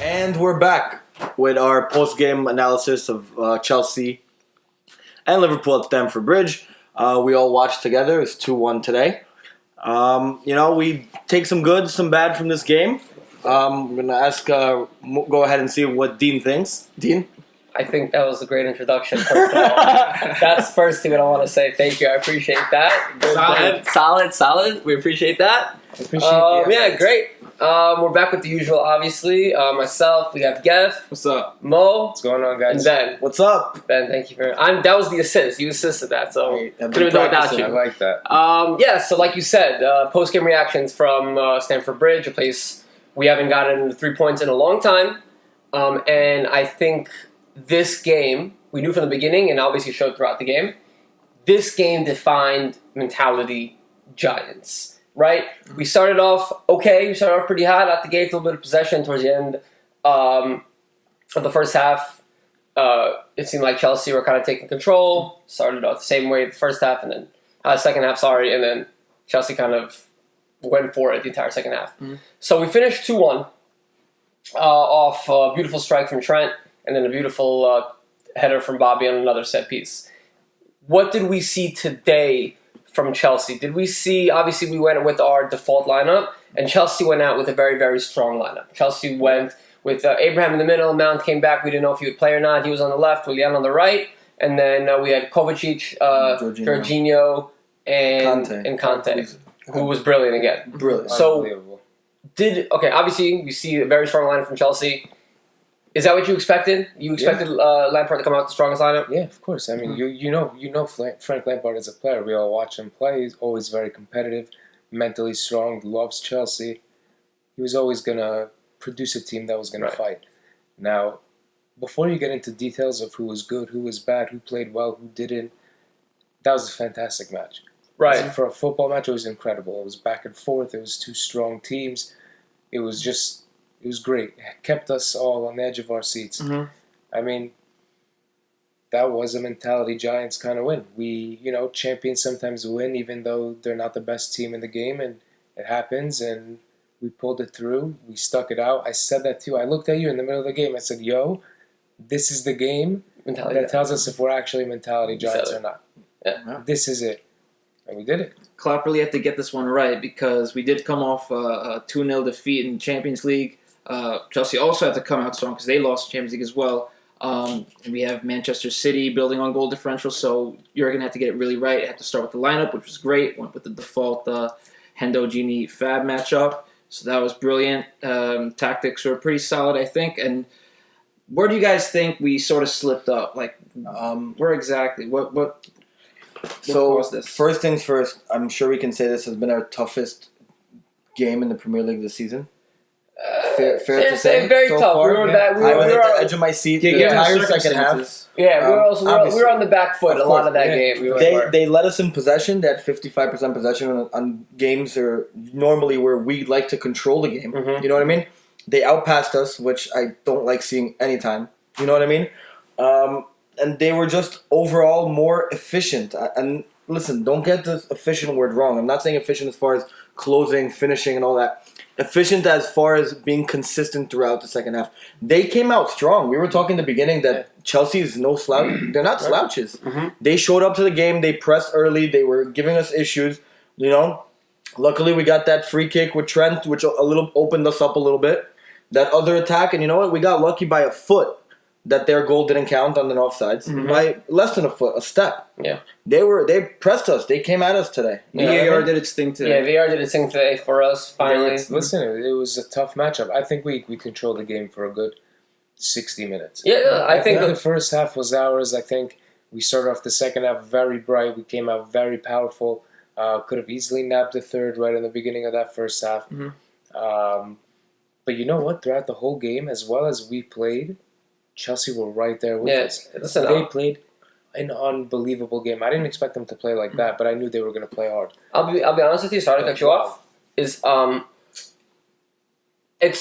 And we're back with our post-game analysis of Chelsea and Liverpool at Stamford Bridge. We all watched together. It's 2-1 today. We take some good, some bad from this game. I'm going to ask, go ahead and see what Dean thinks. Dean? I think that was a great introduction, first of all. That's the first thing that I want to say. Thank you. I appreciate that. Solid. We appreciate that. Great. We're back with the usual, obviously. Myself, we have Gev. What's up? Mo. What's going on, guys? And Ben. What's up? Ben, thank you for... that was the assist. You assisted that, so couldn't have done without you. I like that. So like you said, post-game reactions from Stamford Bridge, a place we haven't gotten 3 points in a long time. And I think this game, we knew from the beginning and obviously showed throughout the game, this game defined mentality giants. Right? We started off okay. We started off pretty hot out the gate, a little bit of possession towards the end of the first half. It seemed like Chelsea were kind of taking control. Started off the same way the first half, and then second half, and then Chelsea kind of went for it the entire second half. Mm-hmm. So we finished 2-1 off a beautiful strike from Trent, and then a beautiful header from Bobby on another set piece. What did we see today from Chelsea? Did we see, obviously we went with our default lineup, and Chelsea went out with a very, very strong lineup. Chelsea went with Abraham in the middle, Mount came back, we didn't know if he would play or not, he was on the left, Willian on the right, and then we had Kovacic, Jorginho, and Kante, who was brilliant again. Brilliant. So, obviously we see a very strong lineup from Chelsea. Is that what you expected? You expected Lampard to come out with the strongest lineup? Yeah, of course. I mean, you know Frank Lampard is a player. We all watch him play. He's always very competitive, mentally strong, loves Chelsea. He was always going to produce a team that was going to fight. Now, before you get into details of who was good, who was bad, who played well, who didn't, that was a fantastic match. Right. For a football match, it was incredible. It was back and forth. It was two strong teams. It was great. It kept us all on the edge of our seats. Mm-hmm. I mean, that was a mentality Giants kind of win. Champions sometimes win even though they're not the best team in the game, and it happens, and we pulled it through. We stuck it out. I said that too. I looked at you in the middle of the game. I said, this is the game that tells us if we're actually mentality Giants or not. Yeah. This is it. And we did it. Klopp really had to get this one right because we did come off a 2-0 defeat in Champions League. Chelsea also had to come out strong because they lost the Champions League as well. And we have Manchester City building on goal differential, so you're going to have to get it really right. You have to start with the lineup, which was great. Went with the default Hendo Gini Fab matchup, so that was brilliant. Tactics were pretty solid, I think. And where do you guys think we sort of slipped up? Like, where exactly? What caused this? First things first, I'm sure we can say this has been our toughest game in the Premier League this season. Fair to say, very so tough. Far. I was at the edge of my seat the entire second half. Yeah, we were on the back foot a lot of that game. They let us in possession. They had 55% possession on games normally where we like to control the game. Mm-hmm. You know what I mean? They outpassed us, which I don't like seeing anytime. You know what I mean? And they were just overall more efficient. And listen, don't get this efficient word wrong. I'm not saying efficient as far as closing, finishing, and all that. Efficient as far as being consistent throughout the second half. They came out strong. We were talking in the beginning that Chelsea is no slouch. They're not slouches. Mm-hmm. They showed up to the game. They pressed early. They were giving us issues. Luckily we got that free kick with Trent, which a little opened us up a little bit. That other attack, and you know what? We got lucky by a foot that their goal didn't count on the offsides. Mm-hmm. By less than a foot, a step. Yeah. They pressed us. They came at us today. VAR did its thing today. Yeah, VAR did its thing today for us, finally. Listen, it was a tough matchup. I think we controlled the game for a good 60 minutes. Yeah, I think the first half was ours. I think we started off the second half very bright. We came out very powerful. Could have easily nabbed the third right in the beginning of that first half. Mm-hmm. But you know what? Throughout the whole game, as well as we played, Chelsea were right there with us. They played an unbelievable game. I didn't expect them to play like that, but I knew they were going to play hard. I'll be honest with you. Sorry to cut you off. It's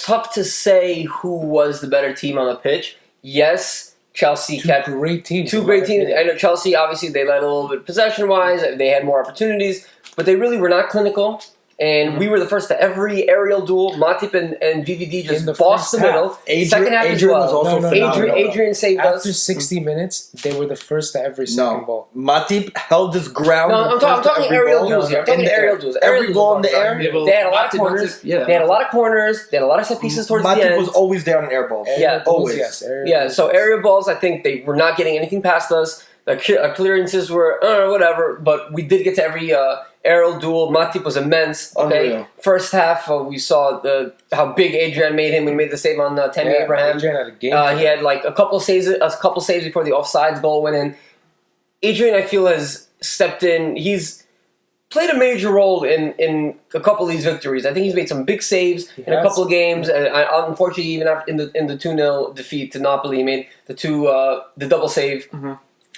tough to say who was the better team on the pitch. Yes, Chelsea Two kept great teams. two great teams. I know Chelsea, obviously, they led a little bit possession-wise. They had more opportunities, but they really were not clinical. And we were the first to every aerial duel. Matip and VVD just bossed the middle. Second half as well. Was also phenomenal. Adrian saved After us. 60 minutes, they were the first to every second ball. Matip held his ground. No, I'm talking aerial duels here. I'm talking aerial duels. Every ball in the air. They had a lot of corners. They had a lot of corners. They had a lot of set pieces towards the end. Matip was always there on air balls. Yeah, always. Yes, So aerial balls, I think they were not getting anything past us. The clearances were whatever, but we did get to every aerial duel. Matip was immense. Okay, Unreal. First half we saw how big Adrian made him. We made the save on Tammy Abraham. Adrian had a game. He had like a couple saves before the offsides goal went in. Adrian, I feel, has stepped in. He's played a major role in a couple of these victories. I think he's made some big saves in a couple of games. And unfortunately, even in the 2-0 defeat to Napoli, he made the double save.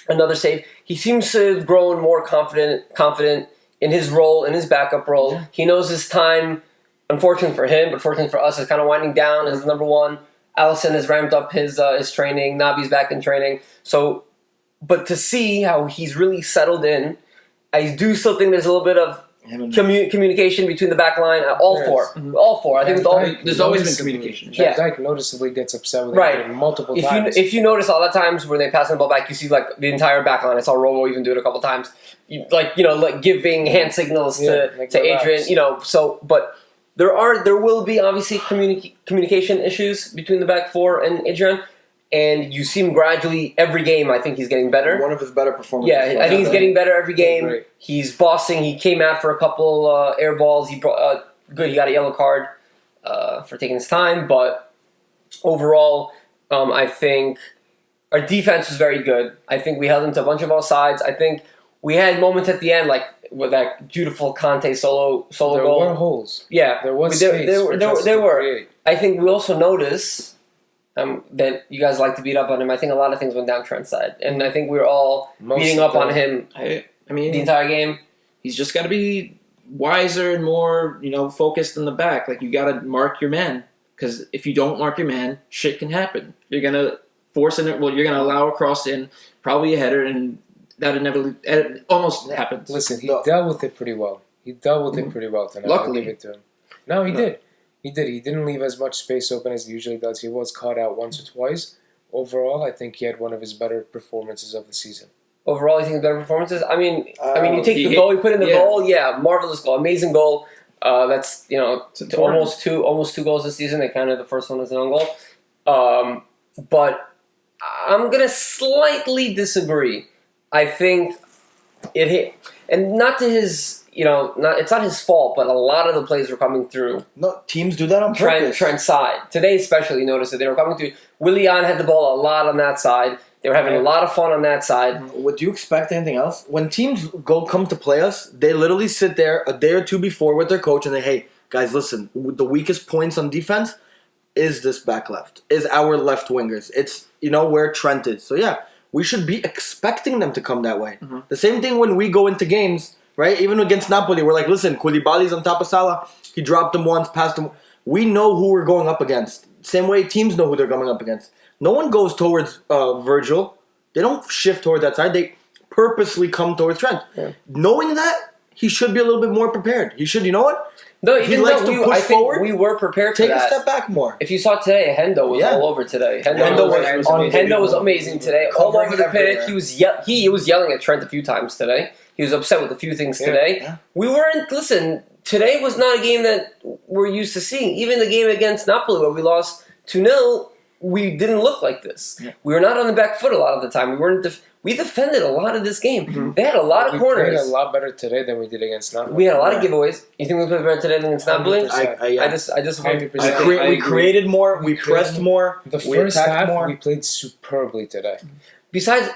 Another save. He seems to have grown more confident in his role, in his backup role. Yeah. He knows his time, unfortunately for him, but fortunately for us, is kind of winding down as number one. Allison has ramped up his training. Nabi's back in training. So, but to see how he's really settled in, I do still think there's a little bit of communication between the back line. All four. I think there's always been communication. Van Dijk noticeably gets upset with it multiple times. If you notice all the times when they pass the ball back, you see like the entire back line. I saw Robo even do it a couple times. Like giving hand signals to Adrian. But there will be obviously communication issues between the back four and Adrian. And you see him gradually every game. I think he's getting better. One of his better performances. Yeah, I think he's getting better every game. He's bossing. He came out for a couple air balls. He brought good. He got a yellow card for taking his time. But overall, I think our defense was very good. I think we held him to a bunch of offsides. I think we had moments at the end, like with that beautiful Conte solo goal. There were holes. Yeah, there was space. There were. I think we also noticed. That you guys like to beat up on him. I think a lot of things went down Trent's side, and I think we were all beating up on him. I mean, the entire game. He's just got to be wiser and more, focused in the back. Like you got to mark your man, because if you don't mark your man, shit can happen. You're gonna force it. Well, you're gonna allow a cross in, probably a header, and that almost happened. Listen, he dealt with it pretty well. Tonight. Luckily, I'll give it to him. No, he did. He did. He didn't leave as much space open as he usually does. He was caught out once or twice. Overall, I think he had one of his better performances of the season. Overall, you think better performances? I mean, you take the goal, you put in the goal. Yeah, marvelous goal, amazing goal. That's almost two goals this season. They counted the first one as an own goal. But I'm gonna slightly disagree. I think it hit, and not to his. It's not his fault, but a lot of the plays were coming through. No, teams do that on purpose. Trent's side. Today especially, you noticed that they were coming through. Willian had the ball a lot on that side. They were having a lot of fun on that side. Would you expect anything else? When teams come to play us, they literally sit there a day or two before with their coach and they, hey, guys, listen, the weakest points on defense is this back left, is our left wingers. It's, where Trent is. So, yeah, we should be expecting them to come that way. Mm-hmm. The same thing when we go into games. Right? Even against Napoli, we're like, listen, Koulibaly's on top of Salah. He dropped him once, passed him. We know who we're going up against. Same way teams know who they're coming up against. No one goes towards Virgil. They don't shift towards that side. They purposely come towards Trent. Yeah. Knowing that, he should be a little bit more prepared. He should, you know what? No, he likes to push forward. We were prepared for that. Take a step back more. If you saw today, Hendo was all over today. Hendo was amazing today. All over the pitch. He was yelling at Trent a few times today. He was upset with a few things today. Yeah. We weren't, today was not a game that we're used to seeing. Even the game against Napoli where we lost 2-0, we didn't look like this. Yeah. We were not on the back foot a lot of the time. We defended a lot of this game. Mm-hmm. They had a lot of corners. We played a lot better today than we did against Napoli. We had a lot of giveaways. You think we played better today than against Napoli? I just 100%. We created more. We pressed more. The first half, we played superbly today. Besides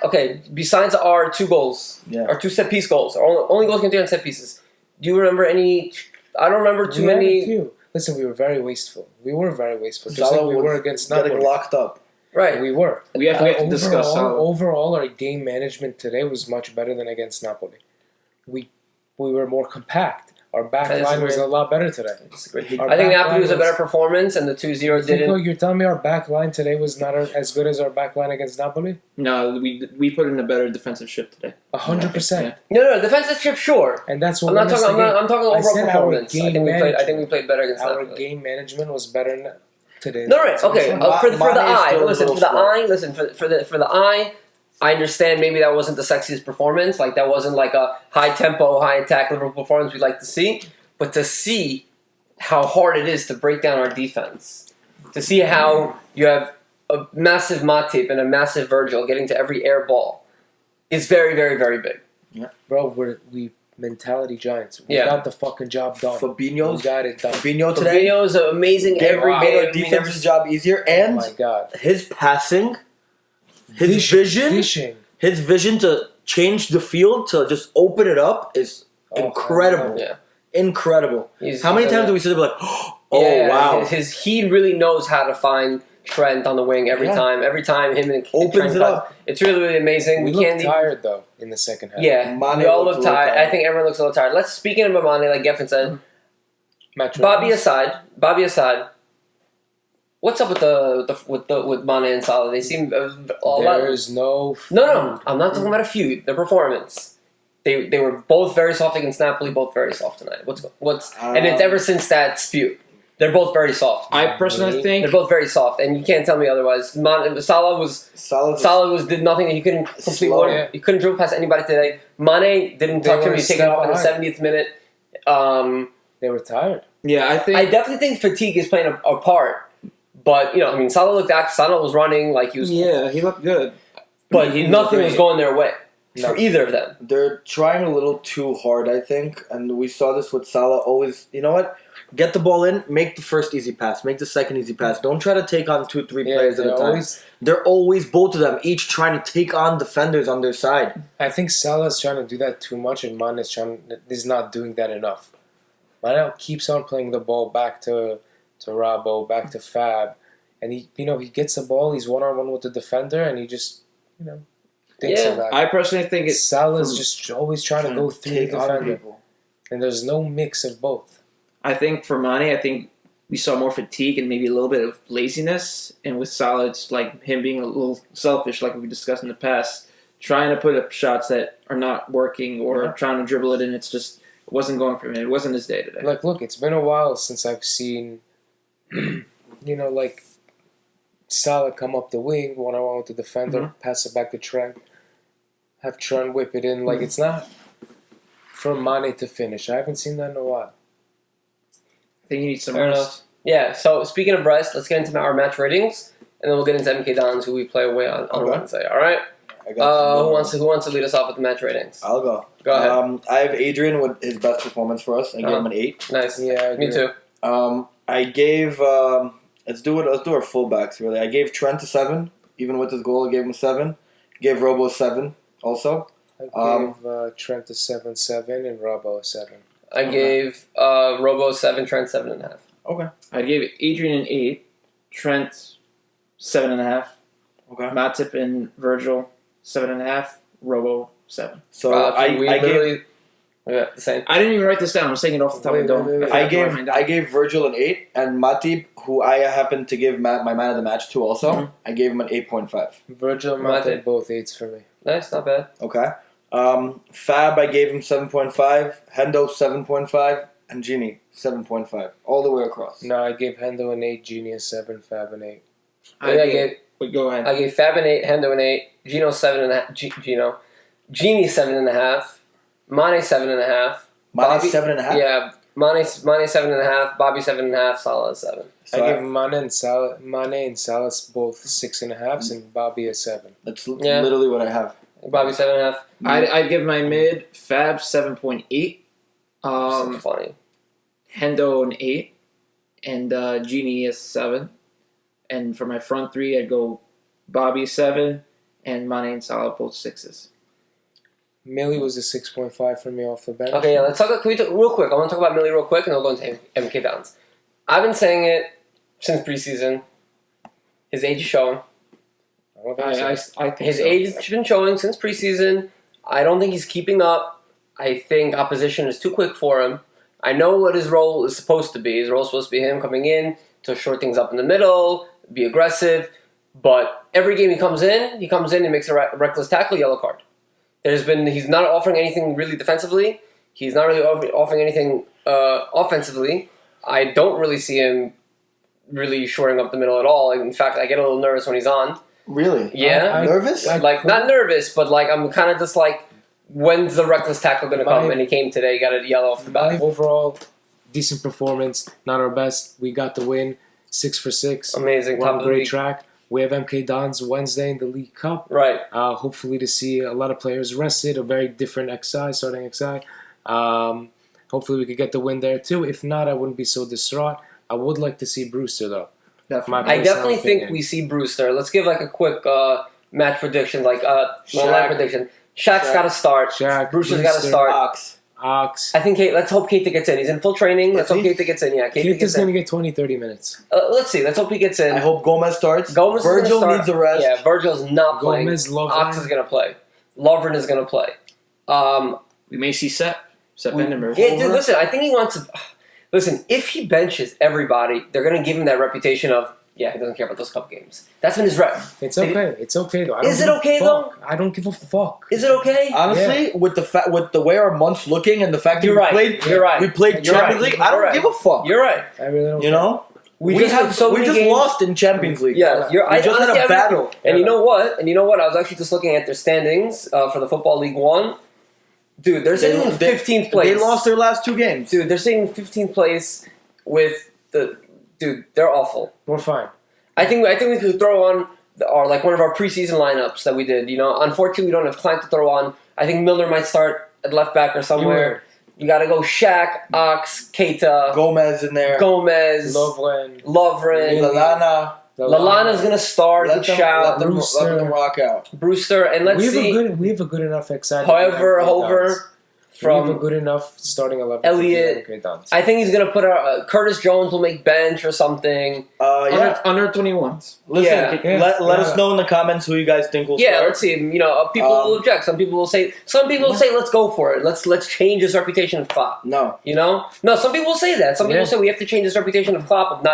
our two goals, our two set-piece goals, our only goals came through on set pieces. Do you remember any? I don't remember too many. Listen, we were very wasteful. Just like we were against Napoli. Getting locked up. Right. We were. We have to discuss. Overall, our game management today was much better than against Napoli. We were more compact. Our back I line was disagree. a lot better today. Disagree. Our I think back Napoli line was a was- better performance, and the 2-0 didn't. You're telling me our back line today was not as good as our back line against Napoli? No, we put in a better defensive shift today. 100%. No, defensive shift, sure. And that's what I'm not won us talking. the game. I'm talking I overall said our performance. I game think we played. I management. think we played better against Our Napoli. game management was better today. No, right. Okay. For the Mane is eye. still a Listen, little for the slow. eye. Listen, for the eye. I understand maybe that wasn't the sexiest performance. Like that wasn't like a high tempo, high attack Liverpool performance we'd like to see. But to see how hard it is to break down our defense, to see how you have a massive Matip and a massive Virgil getting to every air ball, is very, very, very big. Bro, we mentality giants. We Yeah. got the fucking job done. We Fabinho's got it done. Fabinho today Fabinho's amazing every made game. our defense's job easier, and Oh my god. his passing, his Dishing. his vision to change the field to just open it up is Oh, incredible. Yeah. Incredible. How many times do we sit there like, oh Yeah, wow, he really knows how to find Trent on the wing every Yeah. time. Every time him and Opens Trent it cut. up. It's really, really amazing. We can't looked tired though in the second half. Yeah, Mane we all looked look a little tired. tired. I think everyone looks a little tired. Let's speaking about Mane, like Geffen said. Match Bobby winners. aside. What's up with Mane and Salah? They seem a lot. There is no. No. I'm not talking about a feud. Their performance. They were both very soft against Napoli. Both very soft tonight. And it's ever since that spew. They're both very soft. I personally think They're both very soft, and you can't tell me otherwise. Salah did nothing. He couldn't complete Slow. one. Yeah. He couldn't dribble past anybody today. Mane didn't They touch him. were He a taken step off in the behind. 70th minute. They were tired. yeah, I think I definitely think fatigue is playing a part. But Salah looked active. Salah was running like he was. yeah, he looked good. But He nothing looked was great. going their way No. for either of them. they're trying a little too hard, I think, and we saw this with Salah. Always, you know what? Get the ball in, make the first easy pass, make the second easy pass. Don't try to take on 2-3 players at a they're time. They're always both of them, each trying to take on defenders on their side. I think Salah's trying to do that too much, and Mane is not doing that enough. Mane keeps on playing the ball back to Robbo, back to Fab, and he gets the ball. He's 1-on-1 with the defender, and he just thinks Yeah. of that. I personally think it's Salah's just always trying to go through the take on defender, people. and there's no mix of both. I think for Mane, I think we saw more fatigue and maybe a little bit of laziness. And with Salah, it's like him being a little selfish, like we discussed in the past, trying to put up shots that are not working or trying to dribble it in. It wasn't going for him. It wasn't his day today. Like, look, it's been a while since I've seen, like Salah come up the wing, 1-on-1 with the defender, pass it back to Trent, have Trent whip it in. Like, it's not for Mane to finish. I haven't seen that in a while. I think he needs some Fair rest. enough. Yeah, so speaking of rest, let's get into our match ratings, and then we'll get into MK Dons, who we play away on Okay. Wednesday. All right. I got Who wants to lead us off with the match ratings? I'll go. Go ahead. I have Adrian with his best performance for us. I gave him an 8. Nice. Yeah, I Me agree. too. I gave let's do our fullbacks really. I gave Trent a 7, even with his goal. I gave him a 7. Gave Robo a 7 also. I gave Trent a 7-7 and Robbo a 7. I gave Robo 7, Trent 7.5. Okay. I gave Adrian an 8, Trent 7.5, Okay. Matip and Virgil 7.5, Robo 7. So We I gave literally the same. I didn't even write this down. I'm saying it off the top of my dome. Wait. I gave Virgil an 8 and Matip, who I happened to give my man of the match to also. I gave him an 8.5. Virgil and Mate. Matip, both 8s for me. Nice, not bad. Okay. Fab I gave him 7.5, Hendo 7.5, and Genie 7.5. All the way across. No, I gave Hendo an 8, Genie a 7, Fab an 8. Wait, go ahead. I gave Fab an 8, Hendo an 8, Gino 7.5. Genie 7.5, Mane 7.5. Mine 7.5. Yeah, Mane 7.5, Bobby 7.5, Salah 7. So I gave Mane and Salah both 6.5s and Bobby a 7. that's Yeah. literally what I have. Bobby 7.5. I'd give my mid Fab 7.8, So funny. Hendo an 8, and Genie a 7. And for my front three, I'd go Bobby 7, and Mane and Salah both 6s. Millie was a 6.5 for me off the bench. Okay, yeah, let's talk. Can we talk real quick? I want to talk about Millie real quick, and then we'll go into MK Downs. I've been saying it since preseason. His age is showing. I don't think so. I think His so. age has been showing since preseason. I don't think he's keeping up. I think opposition is too quick for him. I know what his role is supposed to be. His role is supposed to be him coming in to short things up in the middle, be aggressive. But every game he comes in, he makes a reckless tackle, yellow card. He's not offering anything really defensively. He's not really offering anything offensively. I don't really see him really shoring up the middle at all. In fact, I get a little nervous when he's on. Really? Yeah. Nervous? Like not nervous, but like I'm kind of just like, when's the reckless tackle going to come? And he came today, got a yellow off the bat. Overall, decent performance. Not our best. We got the win. 6 for 6. Amazing. We're Top on of the great league. track. We have MK Dons Wednesday in the League Cup. Right. Hopefully to see a lot of players rested. A very different XI, starting XI. Hopefully we could get the win there too. If not, I wouldn't be so distraught. I would like to see Brewster though. I definitely think we see Brewster. Let's give like a quick match prediction, like line prediction. Shaq's got to start. Brewster's got to start. Ox. I think let's hope Keita gets in. He's in full training. Let's hope Keita gets in. Yeah, Keita's going to get 20-30 minutes. Let's see. Let's hope he gets in. I hope Gomez starts. Virgil needs a rest. Yeah, Virgil's not playing. Lovren. Ox is going to play. Lovren is going to play. We may see Sepp Vandenberg. Yeah, dude, listen, I think he wants to... Listen, if he benches everybody, they're going to give him that reputation of, he doesn't care about those cup games. That's been his rep. It's okay. It's okay, though. Is it okay, though? I don't give a fuck. Is it okay? Honestly, with the way our month's looking and the fact that we played Champions League, I don't give a fuck. You're right. I really don't You know? We just lost in Champions League. Yeah, we just had a battle. And you know what? I was actually just looking at their standings for the Football League 1. Dude, they're sitting in 15th place. They lost their last 2 games. Dude, they're sitting in 15th place with the... Dude, they're awful. We're fine. I think we could throw on one of our preseason lineups that we did. You know, unfortunately, we don't have Klein to throw on. I think Milner might start at left back or somewhere. You got to go Shaq, Ox, Keita, Gomez in there. Lovren, Lallana. Lallana's gonna start. Let them rock out. Brewster, and let's see. We have a good enough excitement. However, we have a good enough starting 11. Elliott. I think he's gonna put Curtis Jones will make bench or something. Under 21s. Listen, let us know in the comments who you guys think will start. Yeah, let's see. You know, people will object. Some people will say, let's go for it. Let's change his reputation of Klopp. No. You know? No, some people will say that. Some people say we have to change his reputation of Klopp of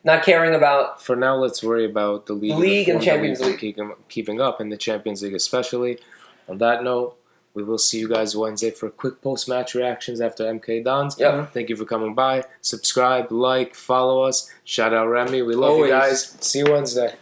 not caring about... For now, let's worry about the league and Champions League. Keeping up, in the Champions League especially. On that note, we will see you guys Wednesday for quick post-match reactions after MK Dons. Yep. Thank you for coming by. Subscribe, like, follow us. Shout out Remy. We love you guys. See you Wednesday.